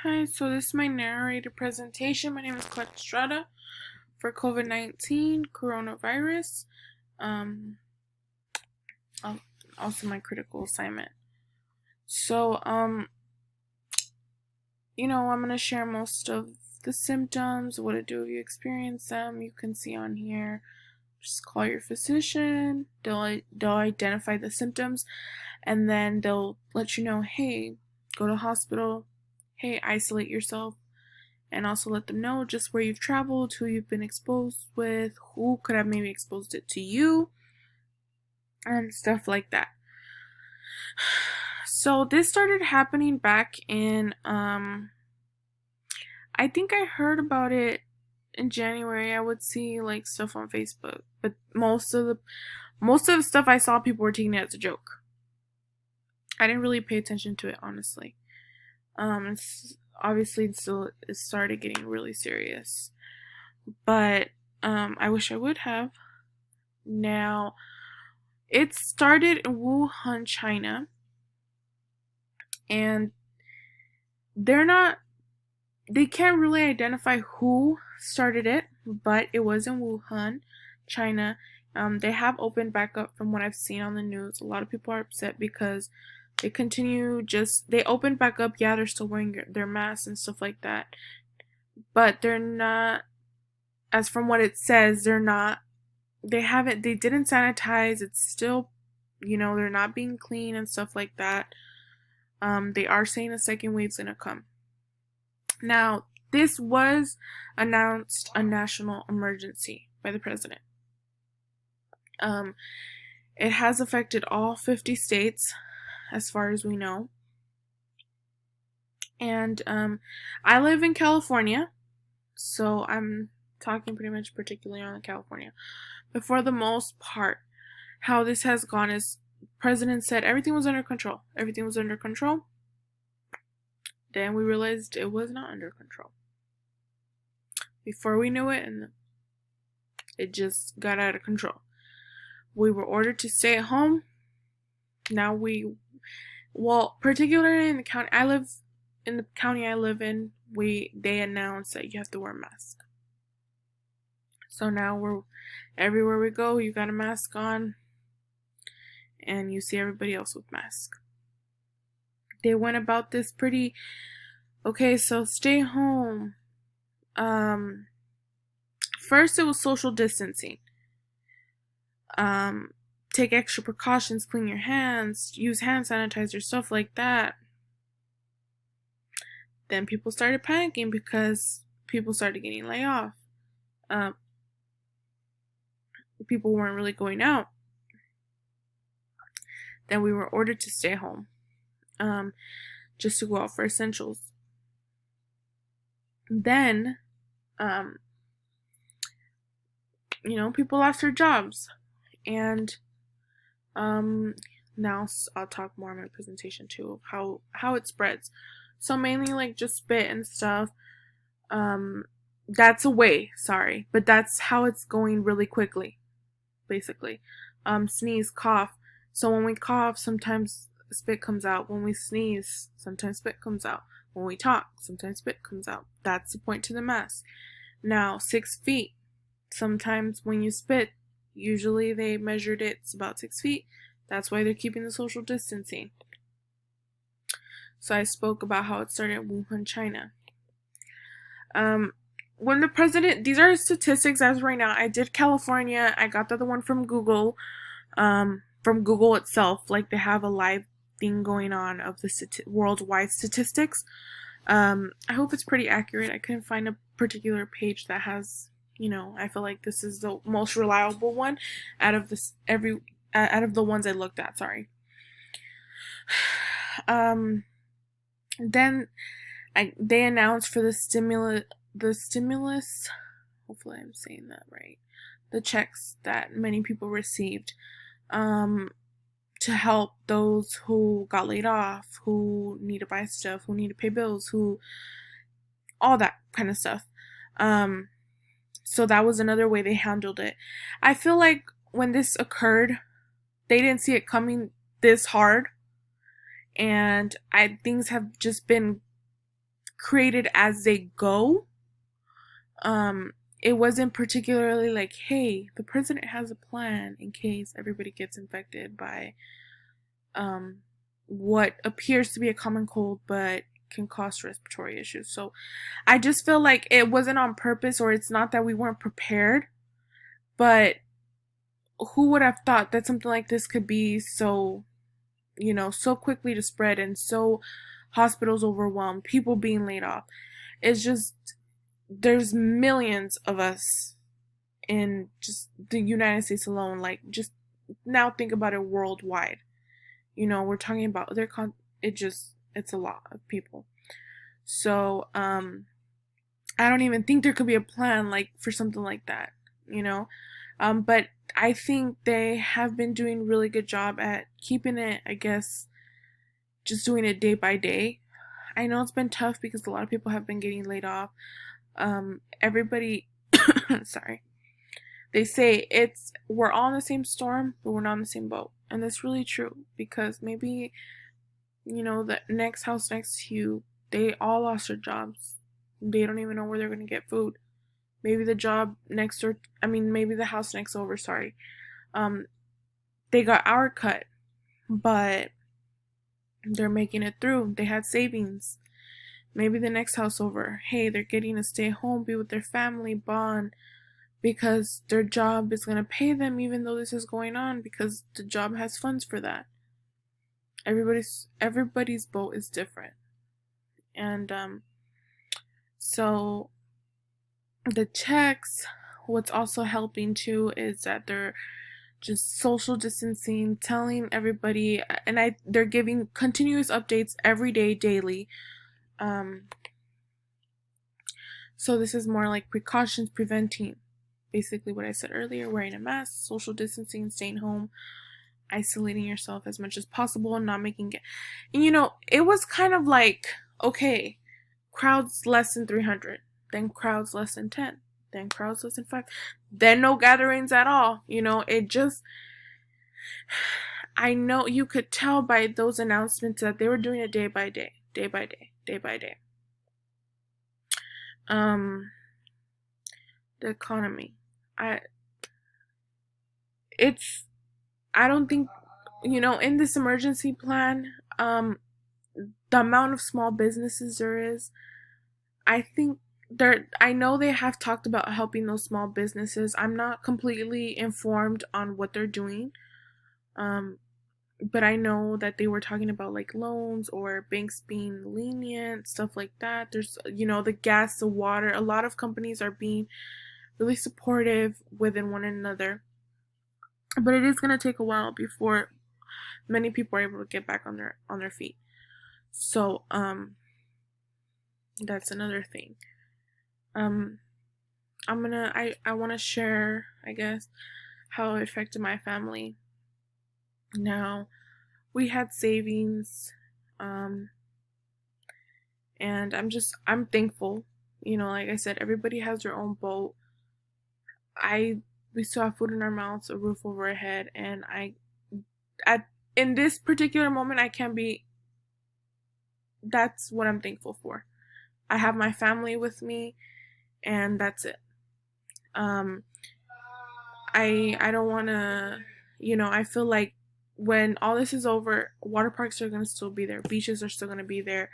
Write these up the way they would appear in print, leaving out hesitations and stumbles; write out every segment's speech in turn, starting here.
Hi, so this is my narrated presentation. My name is Clark Estrada for COVID-19 coronavirus. Um, Also my critical assignment. So, I'm gonna share most of the symptoms, what to do if you experience them. You can see on here. Just call your physician. They'll identify the symptoms, and then they'll let you know, hey, go to the hospital. Hey, isolate yourself. And also let them know just where you've traveled, who you've been exposed with, who could have maybe exposed it to you, and stuff like that. So this started happening back in I think I heard about it in January. I would see like stuff on Facebook, but most of the stuff I saw, people were taking it as a joke. I didn't really pay attention to it, honestly. It's obviously it started getting really serious, but I wish I would have. Now, it started in Wuhan, China, and they can't really identify who started it, but it was in Wuhan, China. They have opened back up from what I've seen on the news. A lot of people are upset because they opened back up. Yeah, they're still wearing their masks and stuff like that, but they're not, as from what it says, they didn't sanitize. It's still, they're not being clean and stuff like that. They are saying a second wave's gonna come. Now, this was announced a national emergency by the president. It has affected all 50 states, as far as we know. And I live in California, so I'm talking pretty much particularly on California. But for the most part, how this has gone is President said everything was under control. Everything was under control. Then we realized it was not under control. Before we knew it, and it just got out of control. We were ordered to stay at home. Now particularly in the county I live in, they announced that you have to wear a mask. So now everywhere we go, you got a mask on, and you see everybody else with masks. They went about this pretty okay. So stay home. First it was social distancing. Take extra precautions, clean your hands, use hand sanitizer, stuff like that. Then people started panicking because people started getting laid off. People weren't really going out. Then we were ordered to stay home, just to go out for essentials. Then, people lost their jobs, and now I'll talk more in my presentation too of how it spreads. So mainly like just spit and stuff. That's a way, sorry, but that's how it's going really quickly, basically. Sneeze, cough. So when we cough, sometimes spit comes out. When we sneeze, sometimes spit comes out. When we talk, sometimes spit comes out. That's the point to the mask. Now, 6 feet. Sometimes when you spit, usually they measured it's about 6 feet. That's why they're keeping the social distancing. So I spoke about how it started in Wuhan, China. When the president, these are statistics as right now. I did California. I got the other one from Google, itself. Like they have a live thing going on of the worldwide statistics. I hope it's pretty accurate. I couldn't find a particular page that has, I feel like this is the most reliable one out of out of the ones I looked at. Sorry. Then they announced for the stimulus, hopefully I'm saying that right, the checks that many people received, to help those who got laid off, who need to buy stuff, who need to pay bills, all that kind of stuff. So that was another way they handled it. I feel like when this occurred, they didn't see it coming this hard, and things have just been created as they go. Um, it wasn't particularly like, hey, the president has a plan in case everybody gets infected by um, what appears to be a common cold but can cause respiratory issues. So I just feel like it wasn't on purpose, or it's not that we weren't prepared, but who would have thought that something like this could be so, so quickly to spread, and so hospitals overwhelmed, people being laid off. It's just, there's millions of us in just the United States alone. Like, just now think about it worldwide. We're talking about it's a lot of people. So, I don't even think there could be a plan like for something like that, but I think they have been doing a really good job at keeping it, I guess, just doing it day by day. I know it's been tough because a lot of people have been getting laid off. Everybody, sorry, they say we're all in the same storm, but we're not in the same boat. And that's really true, because maybe, the next house next to you, they all lost their jobs. They don't even know where they're going to get food. Maybe the job next door, maybe the house next over, sorry. They got our cut, but they're making it through. They had savings. Maybe the next house over, hey, they're getting to stay home, be with their family, bond, because their job is going to pay them even though this is going on, because the job has funds for that. Everybody's boat is different. And so the checks, what's also helping too is that they're just social distancing, telling everybody, and they're giving continuous updates every day, daily. So this is more like precautions, preventing basically what I said earlier: wearing a mask, social distancing, staying home, isolating yourself as much as possible, and not making it. And it was kind of like, okay, crowds less than 300, then crowds less than 10, then crowds less than 5, then no gatherings at all. It just, I know you could tell by those announcements that they were doing it day by day, day by day, day by day. The economy, I don't think, in this emergency plan, the amount of small businesses there is, I think I know they have talked about helping those small businesses. I'm not completely informed on what they're doing. But I know that they were talking about like loans or banks being lenient, stuff like that. There's, the gas, the water. A lot of companies are being really supportive within one another. But it is going to take a while before many people are able to get back on their feet. So, that's another thing. I want to share, I guess, how it affected my family. Now, we had savings, and I'm thankful. Like I said, everybody has their own boat. We still have food in our mouths, a roof over our head, and in this particular moment, that's what I'm thankful for. I have my family with me, and that's it. I don't want to, I feel like when all this is over, water parks are going to still be there, beaches are still going to be there.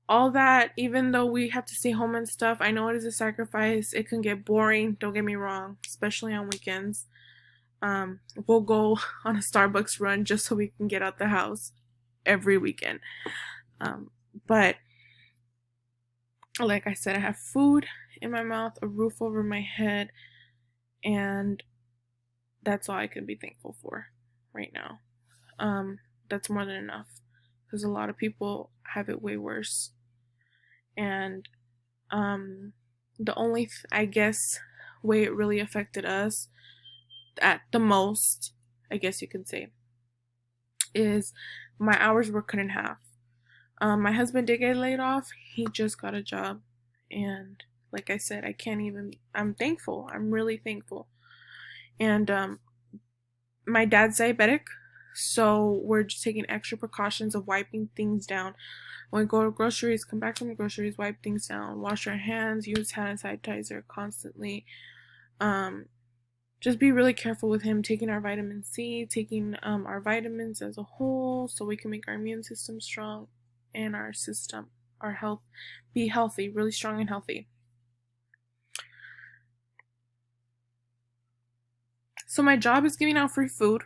All that, even though we have to stay home and stuff, I know it is a sacrifice. It can get boring, don't get me wrong, especially on weekends. We'll go on a Starbucks run just so we can get out the house every weekend. But like I said, I have food in my mouth, a roof over my head, and that's all I can be thankful for right now. That's more than enough, because a lot of people have it way worse. And the only I guess way it really affected us at the most, I guess you could say, is my hours were cut in half. My husband did get laid off. He just got a job, and like I said, I'm thankful. I'm really thankful. And my dad's diabetic, so we're just taking extra precautions of wiping things down When we go to groceries, come back from the groceries, wipe things down, wash our hands, use hand sanitizer constantly. Just be really careful with him taking our vitamin C, taking our vitamins as a whole, so we can make our immune system strong and our system, our health, be healthy, really strong and healthy. So my job is giving out free food.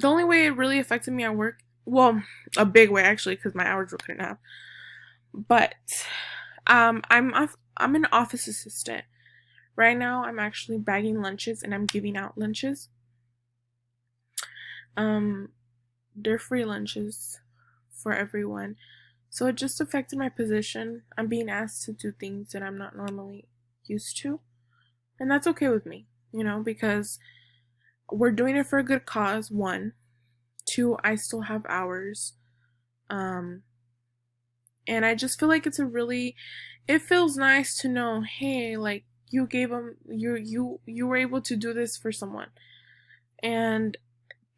The only way it really affected me at work, well, a big way actually, because my hours were cut in half. But I'm an office assistant. Right now, I'm actually bagging lunches and I'm giving out lunches. They're free lunches for everyone. So it just affected my position. I'm being asked to do things that I'm not normally used to. And that's okay with me, because we're doing it for a good cause, one. Two, I still have hours. And I just feel like it feels nice to know, hey, like, you gave them, you were able to do this for someone. And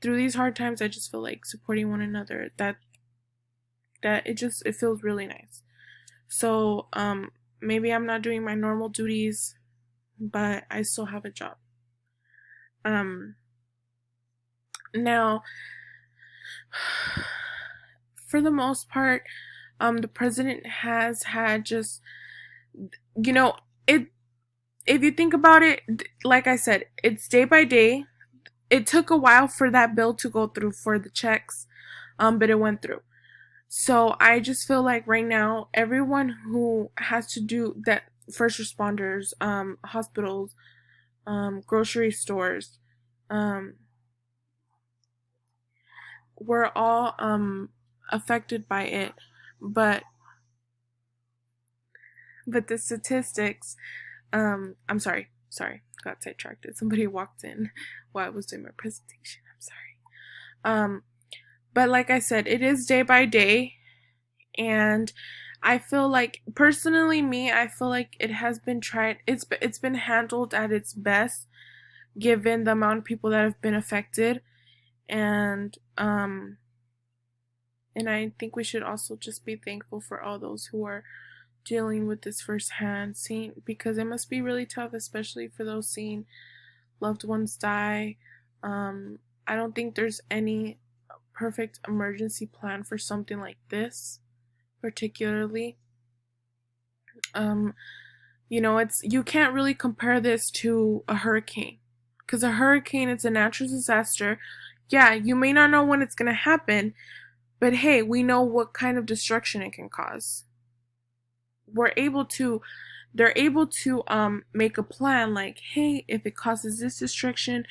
through these hard times, I just feel like supporting one another, that it feels really nice. So maybe I'm not doing my normal duties, but I still have a job. Now, for the most part, the president has had just, if you think about it, like I said, it's day by day. It took a while for that bill to go through for the checks, but it went through. So I just feel like right now, everyone who has to do that, first responders, hospitals, grocery stores, we're all affected by it. But the statistics, I'm sorry, got sidetracked. Somebody walked in while I was doing my presentation. I'm sorry. But like I said, it is day by day, and I feel like, personally, I feel like it has been tried. It's been handled at its best, given the amount of people that have been affected, and I think we should also just be thankful for all those who are dealing with this firsthand, because it must be really tough, especially for those seeing loved ones die. I don't think there's any perfect emergency plan for something like this, particularly. You can't really compare this to a hurricane, because a hurricane, it's a natural disaster. Yeah, you may not know when it's gonna happen, but hey, we know what kind of destruction it can cause. They're able to make a plan, like, hey, if it causes this destruction,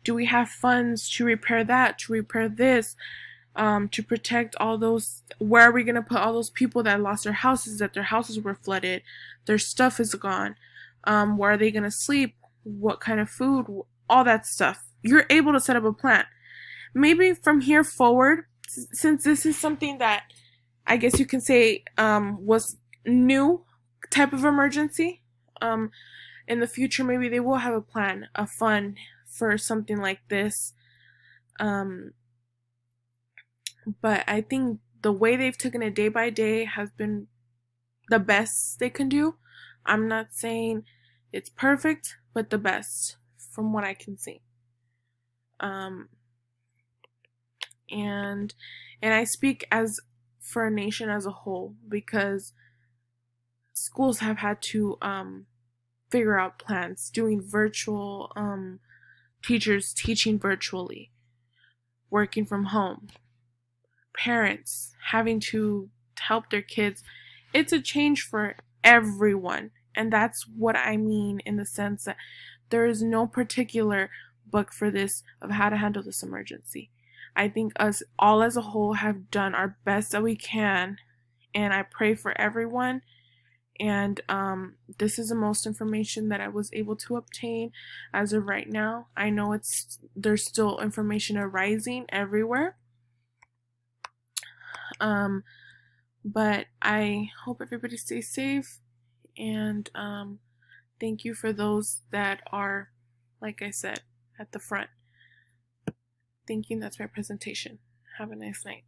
do we have funds to repair that, to repair this, to protect all those? Where are we going to put all those people that lost their houses, that their houses were flooded, their stuff is gone? Where are they going to sleep? What kind of food? All that stuff. You're able to set up a plan. Maybe from here forward, since this is something that I guess you can say was new type of emergency, in the future, maybe they will have a plan, a fund for something like this. But I think the way they've taken it day by day has been the best they can do. I'm not saying it's perfect, but the best from what I can see. And I speak as for a nation as a whole, because schools have had to figure out plans, doing virtual, teachers teaching virtually, working from home, parents having to help their kids. It's a change for everyone, and that's what I mean, in the sense that there is no particular book for this of how to handle this emergency. I think us all as a whole have done our best that we can, and I pray for everyone. And this is the most information that I was able to obtain as of right now. I know there's still information arising everywhere, but I hope everybody stays safe, and thank you for those that are, like I said, at the front. Thank you. That's my presentation. Have a nice night.